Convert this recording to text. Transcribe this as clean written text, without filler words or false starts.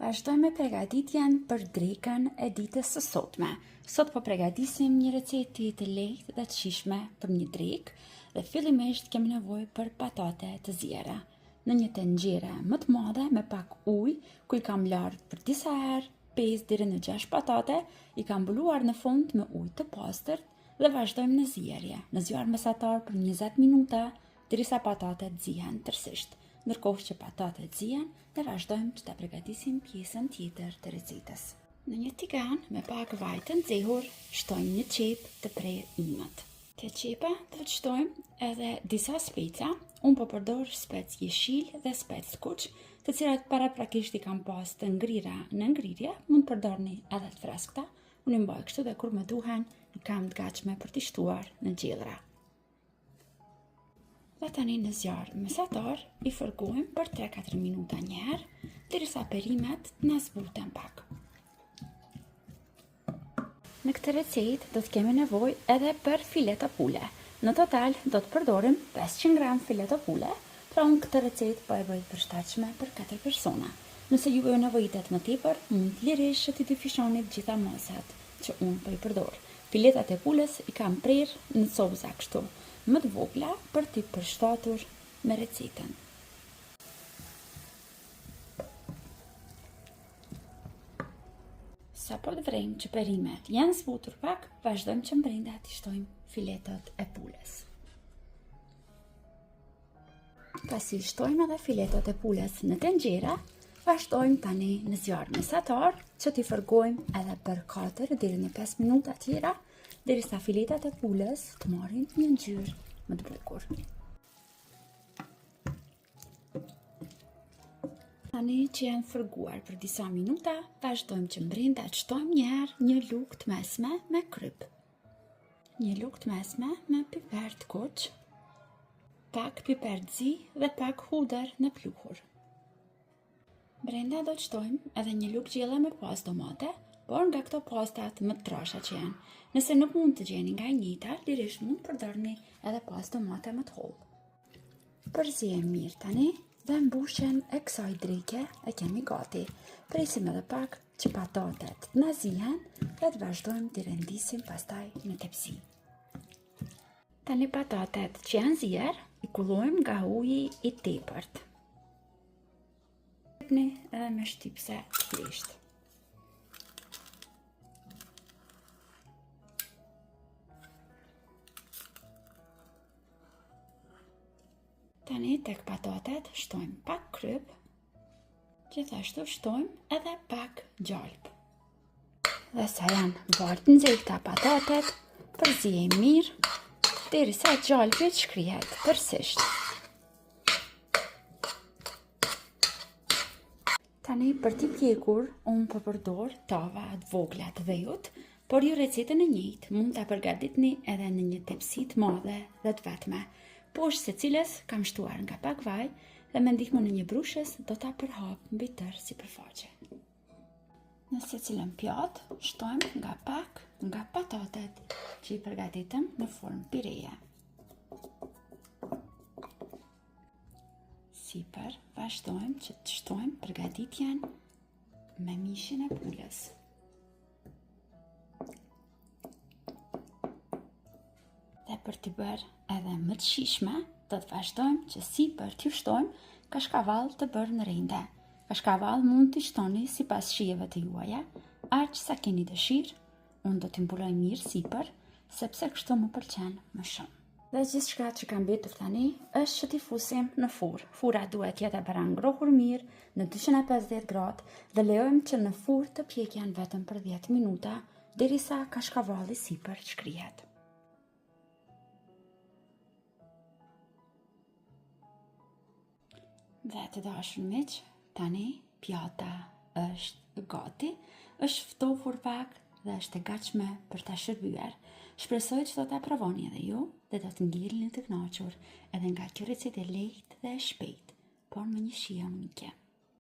Vazhdojmë me përgatitjen për drekën e ditës së sotme. Sot po përgatisim një recetë të lehtë dhe të shijshme për një drekë dhe fillimisht kemi nevojë për patate të ziera. Në një tenxhere më të madhe me pak ujë, ku i kam larë për disa herë 5 deri në 6 patate, i kam mbuluar në fund me ujë të pastërt dhe vazhdojmë në zjerje, në zjarr mesatar për 20 minuta derisa patatet zihen tërësisht. Ndërkohë që patatet zihen, ne vazhdojmë që ta përgatisim pjesën tjetër të recetës. Në një tigan me pak vaj të nxehur, shtojmë një qep të prerë imët. Te qepa do të shtojmë edhe disa speca. Unë po përdor spec jeshil dhe spec kuq, të cilat paraprakisht i kam pas të ngrira në ngrirje, mund të përdorni edhe të freskëta. Unë i mbaj kështu dhe kur më duhen, i kam të gatshme për t'i shtuar në gjellra. Dhe tani në zjarr mesatar i fërkojmë për 3-4 minuta një herë, derisa perimet na zbuten pak. Në këtë recetë do të kemi nevojë edhe për fileto pule. Në total do të përdorim 500 gram fileto pule, pra unë këtë recetë po e bëj të përshtatshme për 4 persona. Nëse ju nevojitet më tepër, mund lirisht që t'i dyfishoni të gjitha masat që unë po i përdor. Filetat e pulës i kam prerë në coza kështu më të vogla për t'i përshtatur me recetën. Sa po të vrejmë që perimet janë zbutur pak, vazhdojmë që brenda t'i shtojmë filetot e pulës. Pasi shtojmë edhe filetot e pulës në tenxhere, vazhdojmë tani në zjarr mesatar që t'i fërgojmë edhe për 4 deri në 5 minuta tjera, derisa filetat e pulës të marrin një ngjyrë më të bukur. Tani që janë fërguar për disa minuta, vazhdojmë që brenda të shtojmë një herë një lugë të mesme me kryp. Një lugë të mesme me piper të kuq, pak piper të zi dhe pak hudër në pluhur. Brenda do të shtojmë edhe një lugë gjelle me pastë domate, por nga këto pastat më të trasha që janë. Nëse nuk mund të gjeni nga e njëjta, lirisht mund të përdorni edhe pastë domate më të hollë. Përzihem mirë tani dhe mbushjen e kësaj dreke e kemi gati. Presim edhe pak që patatet të na zihen dhe të vazhdojmë të rendisim pastaj në tepsi. Tani patatet që janë zier, i kullojmë nga uji i tepërt. Edhe me shtypse të thjeshtë. Tani tek patatet shtojmë pak kryp, gjithashtu shtojmë edhe pak gjalp. Dhe sa janë bardhë të nxehta patatet, përziejmë mirë derisa gjalpi të shkrihet tërësisht. Tani për t'i pjekur, unë po përdor tava të vogla të vejut, por ju recetën e njëjtë mund ta përgatitni edhe në një tepsi të madhe dhe të vetme. Poshtë secilës kam shtuar nga pak vaj dhe me ndihmën e një brushës do ta përhap mbi tërë sipërfaqe. Në secilën pjatë shtojmë nga pak nga patatet që i përgatitëm në formë pireje. Sipër vazhdojmë që të shtojmë përgatitjen me mishin e pulës. Dhe për t'i bërë edhe më të shijshme, do të vazhdojmë që sipër t'ju shtojmë kashkavall të bërë në rende. Kashkavall mund t'i shtoni sipas shijeve të juaja, aq sa keni dëshirë. Unë do t'i mbuloj mirë sipër, sepse kështu më pëlqen më shumë. Dhe gjithçka që ka mbetur tani është që t'i fusim në furrë. Furra duhet jetë e parangrohur mirë në 250 gradë dhe lejojmë që në furrë të pjekjen vetëm për 10 minuta derisa kashkavalli sipër të shkrihet. Dhe të dashur miq, tani pjata është gati, është ftohur pak dhe është e gatshme për ta shërbyer. Shpresoj që do ta provoni edhe ju dhe do të ngjeleni të kënaqur edhe nga kjo recetë e lehtë dhe e shpejtë, por me një shije unike.